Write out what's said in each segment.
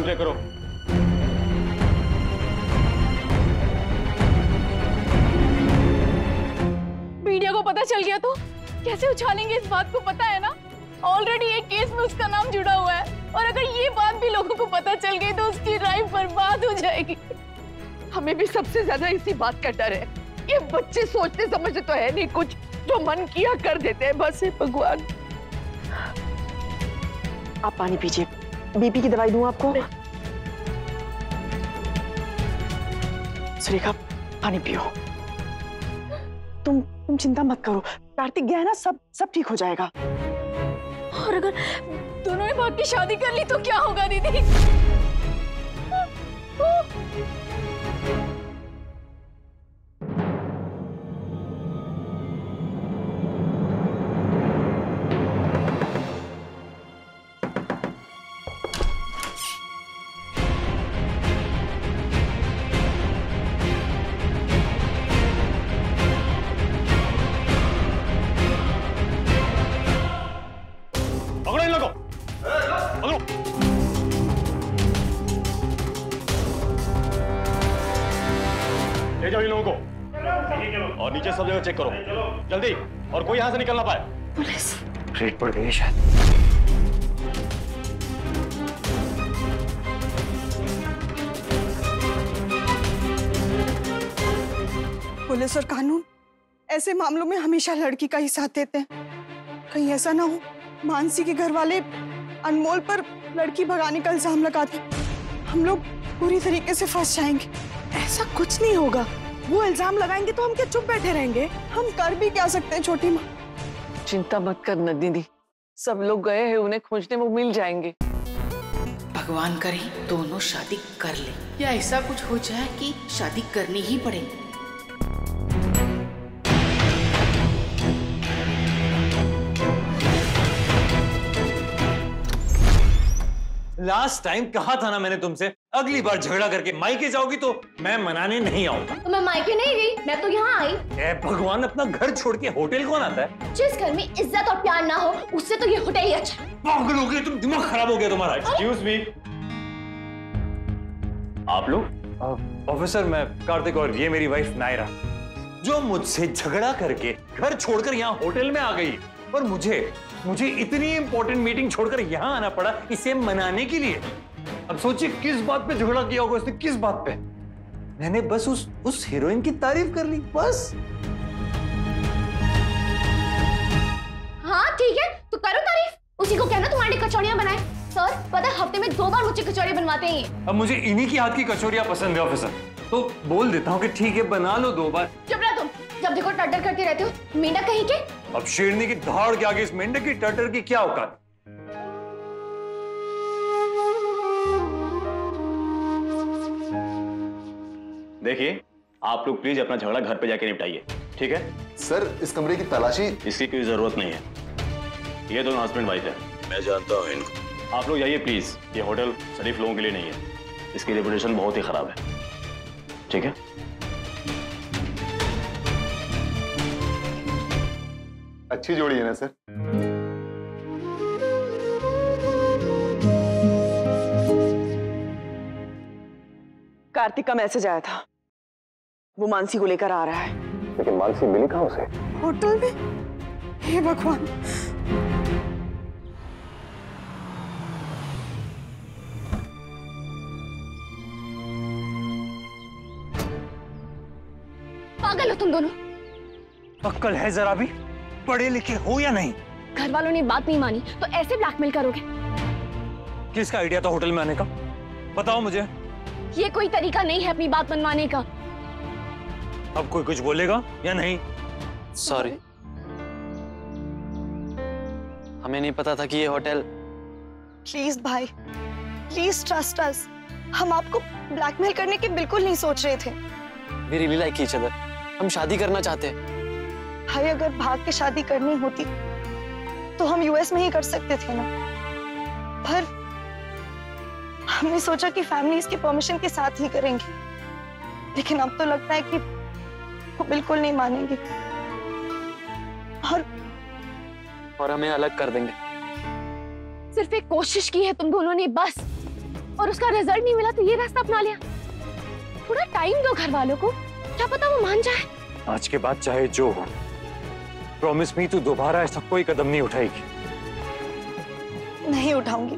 Room check करो। Media को पता चल गया तो कैसे उछालेंगे इस बात को, पता है ना ऑलरेडी एक केस में उसका नाम जुड़ा हुआ है, और अगर ये बात भी लोगों को पता चल गई तो उसकी लाइफ बर्बाद हो जाएगी। हमें भी सबसे ज्यादा इसी बात का डर है। ये बच्चे सोचते समझते तो है नहीं कुछ, जो मन किया कर देते हैं बस। हे भगवान। आप पानी पीजिए, बीपी की दवाई दूं आपको? सुरेखा पानी पियो। तुम चिंता मत करो, कार्तिक गया है ना, सब ठीक हो जाएगा। और अगर दोनों ने भाग की शादी कर ली तो क्या होगा दीदी? ले जाओ इन लोगों को और नीचे सब जगह चेक करो जल्दी, और कोई यहां से निकल ना पाए। पुलिस रेड पड़ गई है शायद। पुलिस और कानून ऐसे मामलों में हमेशा लड़की का ही साथ देते हैं। कहीं ऐसा ना हो मानसी के घर वाले अनमोल पर लड़की भगाने का इल्जाम लगा दें, हम लोग पूरी तरीके से फंस जाएंगे। ऐसा कुछ नहीं होगा, वो इल्जाम लगाएंगे तो हम क्या चुप बैठे रहेंगे? हम कर भी क्या सकते हैं छोटी माँ? चिंता मत कर नंदिनी, सब लोग गए हैं उन्हें खोजने, वो मिल जाएंगे। भगवान करे दोनों शादी कर ले, या ऐसा कुछ हो जाए कि शादी करनी ही पड़े। लास्ट टाइम कहा था ना मैंने तुमसे, अगली बार झगड़ा करके मायके जाओगी तो मैं मनाने नहीं आऊंगा। तो मैं मायके नहीं गई, मैं तो यहाँ आई। ए भगवान, अपना घर छोड़ के होटल कौन आता है? जिस घर में इज्जत और प्यार ना हो उससे तो ये होटल ही अच्छा। पागल हो गए तुम, दिमाग खराब हो गया तुम्हारा। एक्सक्यूज मी, आप लोग? ऑफिसर मैं कार्तिक और ये मेरी वाइफ नायरा, जो मुझसे झगड़ा करके घर छोड़कर यहाँ होटल में आ गई, और मुझे इतनी इंपॉर्टेंट मीटिंग छोड़कर यहाँ आना पड़ा इसे मनाने के लिए। अब सोचिए किस बात पे झगड़ा किया होगा उसने, किस बात पे? मैंने बस उस हीरोइन की तारीफ कर ली बस। हाँ ठीक है, तो करो तारीफ, उसी को कहना तुम्हारे कचौड़ियाँ बनाए। सर पता है हफ्ते में 2 बार मुझे कचौड़ी बनवाते हैं। अब मुझे इन्हीं की हाथ की कचौड़ियाँ पसंद है ऑफिसर, तो बोल देता हूँ कि ठीक है बना लो 2 बार। चुप रहो तुम, जब देखो टटर करते रहते हो, मेंढक कहीं के। अब शेरनी की धाड़ के आगे इस मेंढक की टटर की क्या औकात? देखिए आप लोग प्लीज अपना झगड़ा घर पे जाके निपटाइए, ठीक है? सर इस कमरे की तलाशी? इसकी कोई जरूरत नहीं है, ये दोनों हस्बैंड वाइफ है, मैं जानता हूँ इनको। आप लोग जाइए प्लीज, ये होटल शरीफ लोगों के लिए नहीं है, इसकी रेपुटेशन बहुत ही खराब है, ठीक है? अच्छी जोड़ी है ना सर? कार्तिक का मैसेज आया था, वो मानसी को लेकर आ रहा है। लेकिन मानसी मिली कहाँ उसे? होटल में? हे भगवान। पागल हो तुम दोनों? अक्ल है जरा भी? पढ़े लिखे हो या नहीं? घर वालों ने बात नहीं मानी तो ऐसे ब्लैकमेल करोगे? किसका आइडिया था होटल में आने का? बताओ मुझे। ये कोई तरीका नहीं है अपनी बात मनवाने का। अब कोई कुछ बोलेगा या नहीं? सॉरी, हमें नहीं पता था कि ये होटल। प्लीज भाई, प्लीज ट्रस्ट अस, हम आपको ब्लैकमेल करने की बिल्कुल नहीं सोच रहे थे। We really like each other, हम शादी करना चाहते हैं। भाई अगर भाग के शादी करनी होती तो हम यूएस में ही कर सकते थे ना, पर हमने सोचा कि फैमिली इसके परमिशन के साथ ही करेंगे, लेकिन अब तो लगता है कि वो बिल्कुल नहीं मानेंगे और हमें अलग कर देंगे। सिर्फ एक कोशिश की है तुम दोनों ने बस, और उसका रिजल्ट नहीं मिला तो ये रास्ता अपना लिया। थोड़ा टाइम दो घर वालों को, क्या पता वो मान जाए। आज के बाद चाहे जो हो, प्रॉमिस मी तू दोबारा ऐसा कोई कदम नहीं उठाएगी। नहीं उठाऊंगी,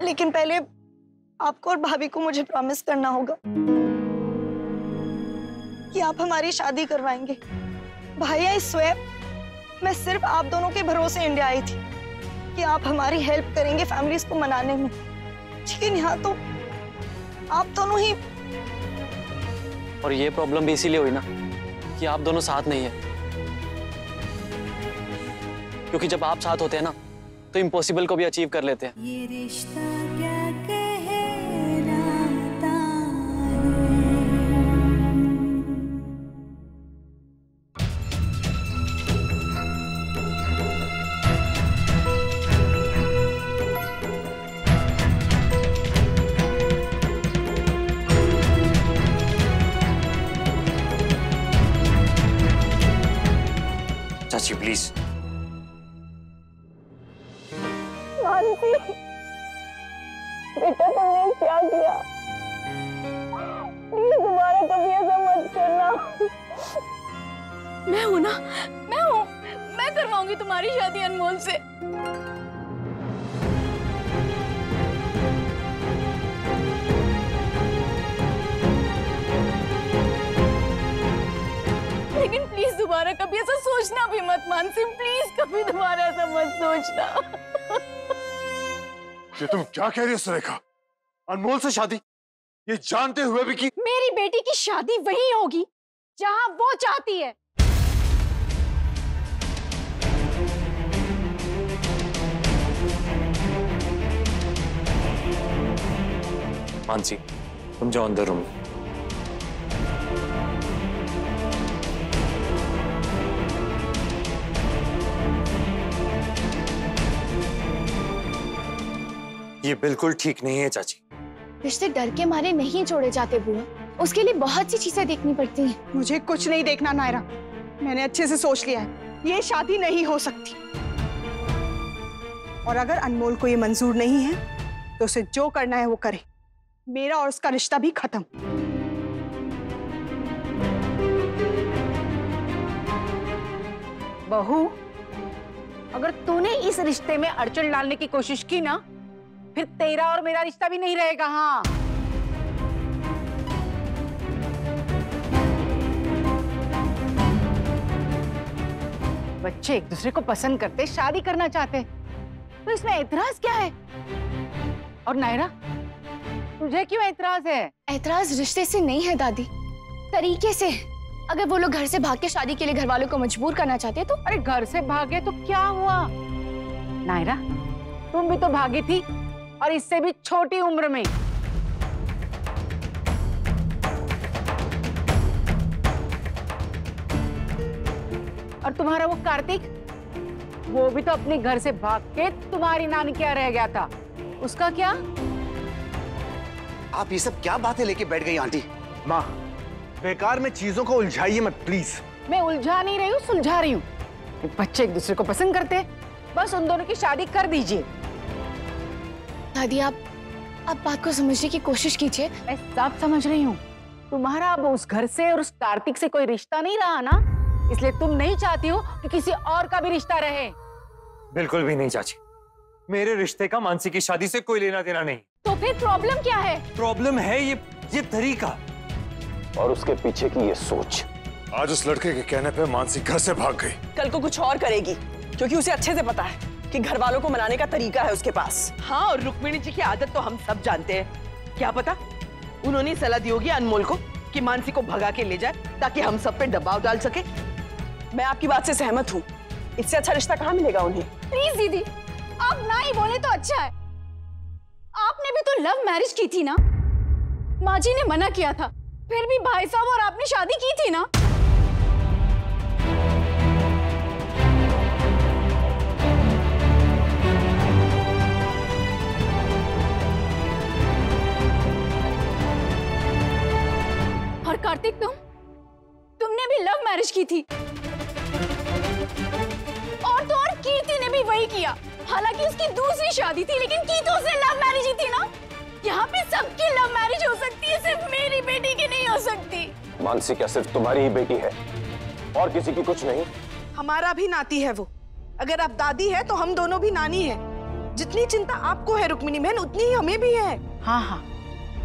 लेकिन पहले आपको और भाभी को मुझे प्रॉमिस करना होगा कि आप हमारी शादी करवाएंगे। भाई आई स्वेयर, मैं सिर्फ आप दोनों के भरोसे इंडिया आई थी कि आप हमारी हेल्प करेंगे फैमिलीज को मनाने में, लेकिन यहाँ तो आप दोनों ही। और ये प्रॉब्लम भी इसीलिए हुई ना कि आप दोनों साथ नहीं है, क्योंकि जब आप साथ होते हैं ना तो इम्पॉसिबल को भी अचीव कर लेते हैं। ये रिश्ता क्या कहलाता है। चाची प्लीज। मानसी, बेटा तुमने क्या किया? प्लीज दोबारा कभी ऐसा मत करना। मैं हूं ना, मैं हूं, मैं करवाऊंगी तुम्हारी शादी अनमोल से। लेकिन प्लीज दोबारा कभी ऐसा सोचना भी मत मानसी, प्लीज कभी दोबारा ऐसा मत सोचना। ये तुम क्या कह रही हो सुरेखा? अनमोल से शादी, ये जानते हुए भी कि मेरी बेटी की शादी वहीं होगी जहां वो चाहती है। मानसी, तुम जाओ अंदर रूम। ये बिल्कुल ठीक नहीं है चाची। रिश्ते डर के मारे नहीं छोड़े जाते बुआ, उसके लिए बहुत सी चीजें देखनी पड़ती हैं। मुझे कुछ नहीं देखना नायरा, मैंने अच्छे से सोच लिया है, ये शादी नहीं हो सकती। और अगर अनमोल को ये मंजूर नहीं है तो उसे जो करना है वो करे, मेरा और उसका रिश्ता भी खत्म। बहू, अगर तूने इस रिश्ते में अड़चन डालने की कोशिश की ना, फिर तेरा और मेरा रिश्ता भी नहीं रहेगा। हाँ, बच्चे एक दूसरे को पसंद करते, शादी करना चाहते, तो इसमें एतराज क्या है? और नायरा, तुझे क्यों एतराज है? एतराज रिश्ते से नहीं है दादी, तरीके से। अगर वो लोग घर से भाग के शादी के लिए घर वालों को मजबूर करना चाहते तो। अरे घर से भागे तो क्या हुआ? नायरा, तुम भी तो भागी थी, और इससे भी छोटी उम्र में। और तुम्हारा वो कार्तिक, वो भी तो अपने घर से भाग के तुम्हारी नानी क्या रह गया था, उसका क्या? आप ये सब क्या बातें लेके बैठ गई आंटी? माँ, बेकार में चीजों को उलझाइए मत प्लीज। मैं उलझा नहीं रही हूँ, सुलझा रही हूँ। बच्चे एक दूसरे को पसंद करते हैं, बस उन दोनों की शादी कर दीजिए। दादी, आप बात को समझने की कोशिश कीजिए। मैं सब समझ रही हूँ। तुम्हारा अब उस घर से और उस कार्तिक से कोई रिश्ता नहीं रहा ना, इसलिए तुम नहीं चाहती हो कि किसी और का भी रिश्ता रहे। बिल्कुल भी नहीं चाची, मेरे रिश्ते का मानसी की शादी से कोई लेना देना नहीं। तो फिर प्रॉब्लम क्या है? प्रॉब्लम है ये तरीका और उसके पीछे की ये सोच। आज उस लड़के के कहने पे मानसी घर से भाग गई। कल को कुछ और करेगी, क्योंकि उसे अच्छे से पता है कि घर वालों को मनाने का तरीका है उसके पास। हाँ, और रुक्मिणी जी की आदत तो हम सब जानते हैं। क्या पता उन्होंने सलाह दी होगी अनमोल को कि मानसी को भगा के ले जाए, ताकि हम सब पे दबाव डाल सके। मैं आपकी बात से सहमत हूँ, इससे अच्छा रिश्ता कहाँ मिलेगा उन्हें। प्लीज दीदी, आप ना ही बोले तो अच्छा है। आपने भी तो लव मैरिज की थी ना, माँ जी ने मना किया था, फिर भी भाई साहब और आपने शादी की थी ना। और कार्तिक, तुमने भी लव मैरिज की थी, और तो और कीर्ति ने भी वही वही किया। हालांकि उसकी दूसरी शादी थी, लेकिन की तो उसने लव मैरिज ही थी ना। यहाँ पे सबकी लव मैरिज हो सकती है, सिर्फ मेरी बेटी की नहीं हो सकती। मानसी क्या सिर्फ तुम्हारी ही बेटी है और किसी की कुछ नहीं? हमारा भी नाती है वो। अगर आप दादी है तो हम दोनों भी नानी है। जितनी चिंता आपको है रुक्मिणी बहन, उतनी ही हमें भी है। हाँ हाँ,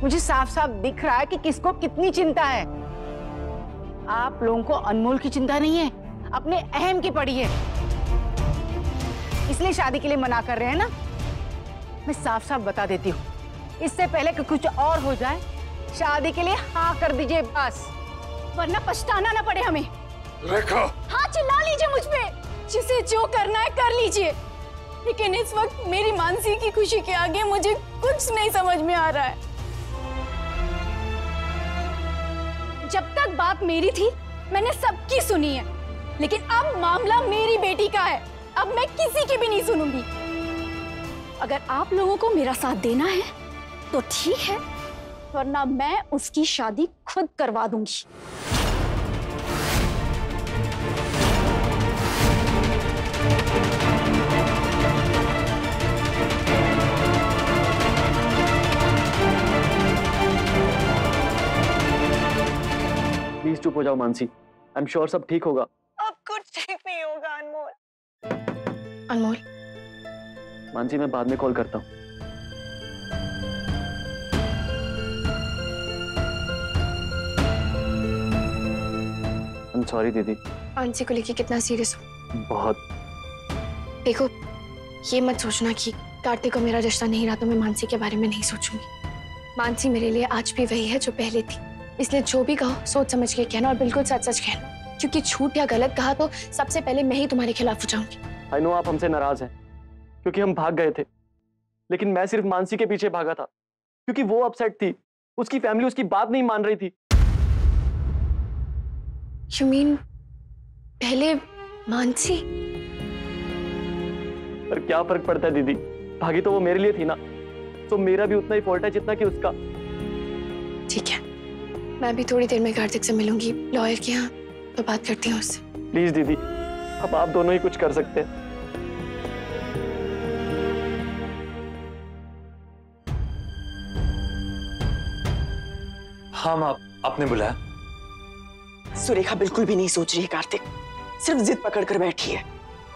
मुझे साफ साफ दिख रहा है कि किसको कितनी चिंता है। आप लोगों को अनमोल की चिंता नहीं है, अपने अहम की पड़ी है, इसलिए शादी के लिए मना कर रहे हैं ना। मैं साफ साफ बता देती हूँ, इससे पहले कि कुछ और हो जाए, शादी के लिए हाँ कर दीजिए बस, वरना पछताना ना पड़े हमें। रेखा! हाँ, चिल्ला लीजिए मुझ पे, जिसे जो करना है कर लीजिए, लेकिन इस वक्त मेरी मानसी की खुशी के आगे मुझे कुछ नहीं समझ में आ रहा है। जब तक बात मेरी थी मैंने सबकी सुनी है, लेकिन अब मामला मेरी बेटी का है। अब मैं किसी की भी नहीं सुनूंगी। अगर आप लोगों को मेरा साथ देना है तो ठीक है, वरना मैं उसकी शादी खुद करवा दूंगी। प्लीज चुप हो जाओ मानसी, आई एम श्योर सब ठीक होगा। अब कुछ ठीक नहीं होगा अनमोल। अनमोल, मानसी मैं बाद में कॉल करता हूँ। आई एम सॉरी दीदी। मानसी को लेके कितना सीरियस हो? बहुत। देखो, ये मत सोचना कि कार्तिक को मेरा रिश्ता नहीं रहा तो मैं मानसी के बारे में नहीं सोचूंगी। मानसी मेरे लिए आज भी वही है जो पहले थी, इसलिए जो भी कहो सोच समझ के कहना और बिल्कुल सच सच कहना, क्योंकि झूठ या गलत कहा तो सबसे पहले मैं ही तुम्हारे खिलाफ हो जाऊंगी। आई नो आप हमसे नाराज हैं क्योंकि हम भाग गए थे, लेकिन मैं सिर्फ मानसी के पीछे भागा था क्योंकि वो अपसेट थी, उसकी फैमिली उसकी बात नहीं मान रही थी। You mean, पहले मानसी? पर क्या फर्क पड़ता है दीदी, भागी तो वो मेरे लिए थी ना, तो मेरा भी उतना ही फॉल्ट है जितना कि उसका। ठीक है, मैं भी थोड़ी देर में कार्तिक से मिलूंगी लॉयर के यहाँ, तो बात करती हूँ उससे। प्लीज दीदी, अब आप दोनों ही कुछ कर सकते हैं। हाँ माँ, आपने बुलाया? सुरेखा बिल्कुल भी नहीं सोच रही है कार्तिक, सिर्फ जिद पकड़ कर बैठी है।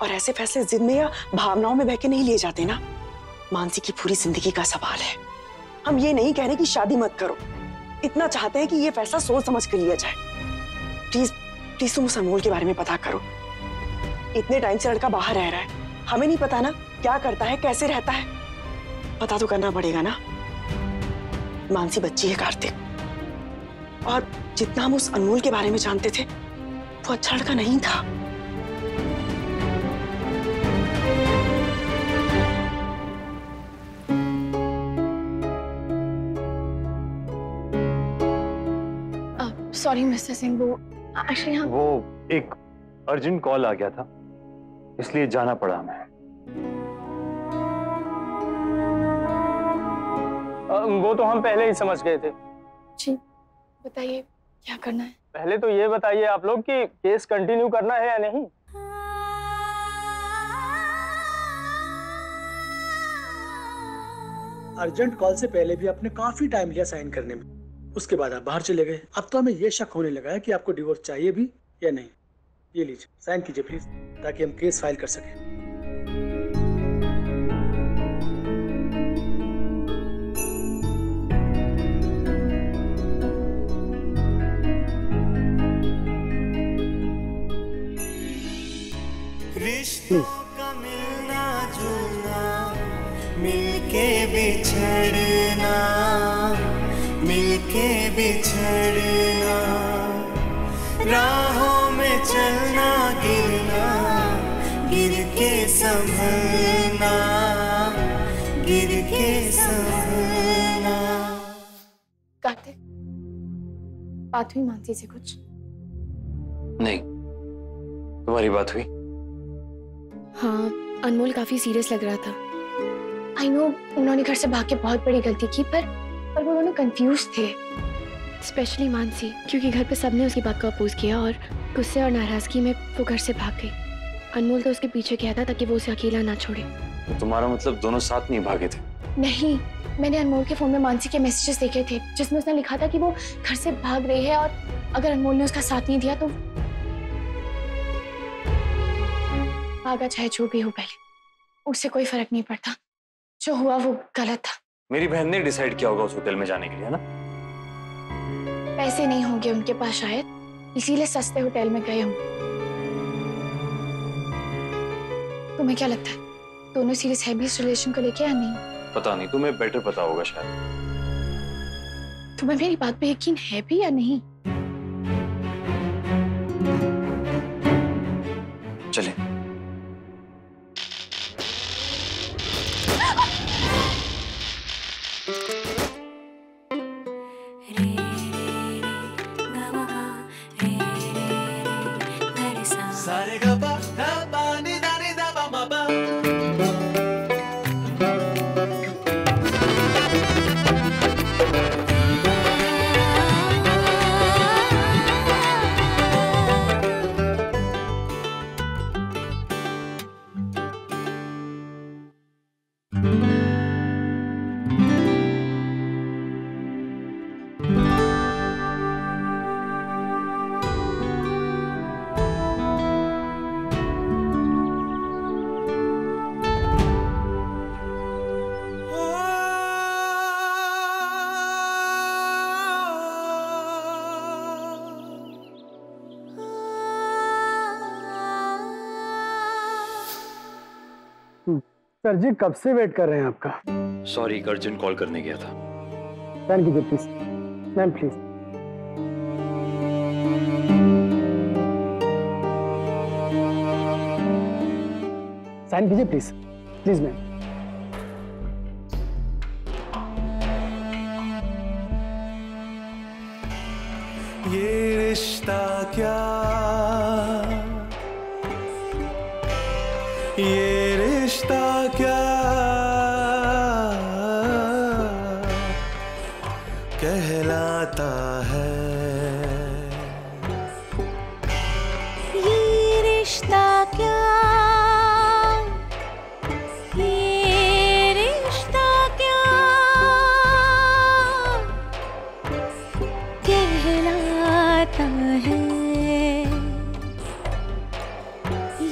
और ऐसे फैसले जिद में या भावनाओं में बहके नहीं लिए जाते ना। मानसी की पूरी जिंदगी का सवाल है। हम ये नहीं कह रहे कि शादी मत करो, इतना चाहते हैं कि ये फैसला सोच समझ कर लिया जाए। प्लीज प्लीज तुम उस अनमोल के बारे में पता करो। इतने टाइम से लड़का बाहर रह रहा है, हमें नहीं पता ना क्या करता है, कैसे रहता है। पता तो करना पड़ेगा ना। मानसी बच्ची है कार्तिक, और जितना हम उस अनमोल के बारे में जानते थे वो अच्छा लड़का नहीं था। सॉरी मिस्टर सिंह, वो एक्चुअली वो एक अर्जेंट कॉल आ गया था, इसलिए जाना पड़ा हमें। वो तो हम पहले ही समझ गए थे। जी बताइए क्या करना है? पहले तो ये बताइए आप लोग कि केस कंटिन्यू करना है या नहीं। अर्जेंट कॉल से पहले भी आपने काफी टाइम लिया साइन करने में, उसके बाद आप बाहर चले गए। अब तो हमें यह शक होने लगा है कि आपको डिवोर्स चाहिए भी या नहीं। ये लीजिए, साइन कीजिए प्लीज, ताकि हम केस फाइल कर सकें। रिश्तों का मिलना जुलना, मिलके बिछड़ना, मिलके बिछड़ना, राहों में चलना गिरना, गिर के संभलना, गिर के संभलना। कार्तिक, बात हुई मानसी से कुछ? नहीं, तुम्हारी बात हुई? हाँ, अनमोल काफी सीरियस लग रहा था। आई नो उन्होंने घर से भाग के बहुत बड़ी गलती की, पर वो दोनों कंफ्यूज थे, स्पेशली मानसी, क्योंकि घर पे सबने उसकी बात को अपोज किया और गुस्से और नाराजगी में वो घर से भाग गई। अनमोल तो उसके पीछे गया था ताकि वो उसे अकेला ना छोड़े। तो तुम्हारा मतलब दोनों साथ नहीं भागे थे? नहीं, मैंने अनमोल के फोन में मानसी के मैसेजेस देखे थे जिसमें उसने लिखा था कि वो घर से भाग रही है और अगर अनमोल ने उसका साथ नहीं दिया तो भागा चाहे जो भी हो, पहले उससे कोई फर्क नहीं पड़ता। जो हुआ वो गलत था। मेरी बहन ने डिसाइड किया होगा उस होटल में जाने के लिए, है ना? पैसे नहीं होंगे उनके पास शायद, इसीलिए सस्ते होटल में गए होंगे। तुम्हें क्या लगता है दोनों सीरियस है भी इस रिलेशन को लेके या नहीं? पता नहीं, तुम्हें बेटर पता होगा शायद। तुम्हें मेरी बात पे यकीन है भी या नहीं? चले। सर जी कब से वेट कर रहे हैं आपका। सॉरी, अर्जेंट कॉल करने गया था। साइन कीजिए प्लीज। Ma'am please. साइन कीजिए प्लीज, प्लीज मैम। ये रिश्ता क्या, ये रिश्ता क्या कहलाता है, ये रिश्ता क्या, ये रिश्ता क्या कहलाता है,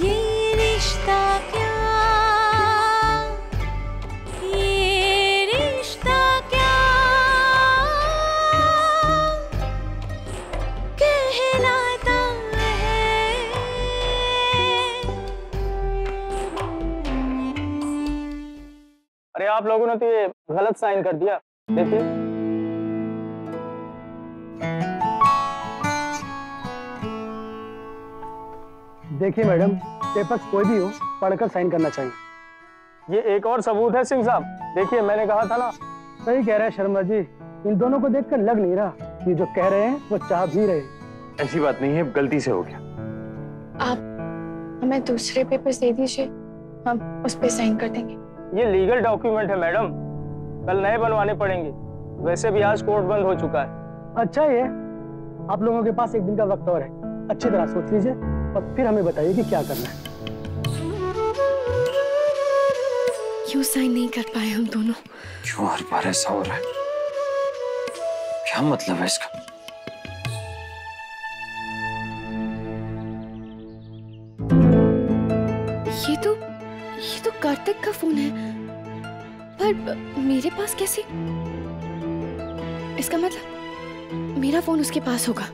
ये रिश्ता क्या, ये रिश्ता क्या कहलाता है। अरे आप लोगों ने तो ये गलत साइन कर दिया, देखिए। देखिए मैडम, पेपर्स कोई भी हो पढ़कर साइन करना चाहिए। ये एक और सबूत है सिंह साहब, देखिए मैंने कहा था ना। सही कह रहे हैं शर्मा जी, इन दोनों को देखकर लग नहीं रहा ये जो कह रहे हैं वो चाह भी रहे। ऐसी बात नहीं है, गलती से हो गया। आप हमें दूसरे पेपर्स दे दीजिए, हम उस पे साइन कर देंगे। ये लीगल डॉक्यूमेंट है मैडम, कल नए बनवाने पड़ेंगे। वैसे भी आज कोर्ट बंद हो चुका है। अच्छा, ये आप लोगों के पास एक दिन का वक्त और है, अच्छी तरह सोच लीजिए और फिर हमें बताइए कि क्या करना है। क्यों साइन नहीं कर पाए हम दोनों? क्यों हर बार ऐसा हो रहा है? क्या मतलब है इसका? ये तो कार्तिक का फोन है, पर मेरे पास कैसे? इसका मतलब मेरा फोन उसके पास होगा।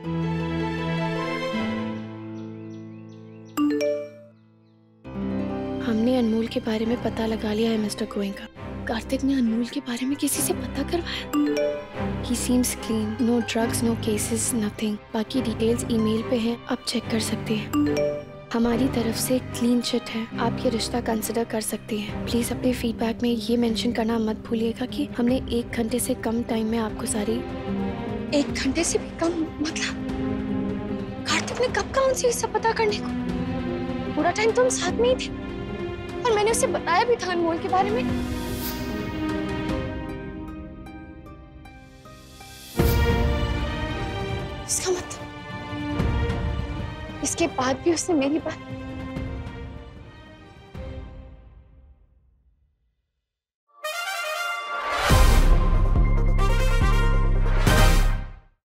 हमने अनमोल के बारे में पता लगा लिया है मिस्टर गोएंका। कार्तिक ने अनमोल के बारे में किसी से पता करवाया। He seems clean, no drugs, no cases, nothing. बाकी डिटेल्स ईमेल पे हैं, आप चेक कर सकते हैं। हमारी तरफ से क्लीन चिट है, आप ये रिश्ता कंसिडर कर सकते हैं। प्लीज अपने फीडबैक में ये मेंशन करना मत भूलिएगा कि हमने 1 घंटे से कम टाइम में आपको सारी। 1 घंटे से भी कम मतलब? कार्तिक ने कब कहा उनसे ये सब पता करने को? पूरा टाइम तो हम साथ में ही थे और मैंने उसे बताया भी था अनमोल के बारे में। इसका मतलब इसके बाद भी उसने मेरी बात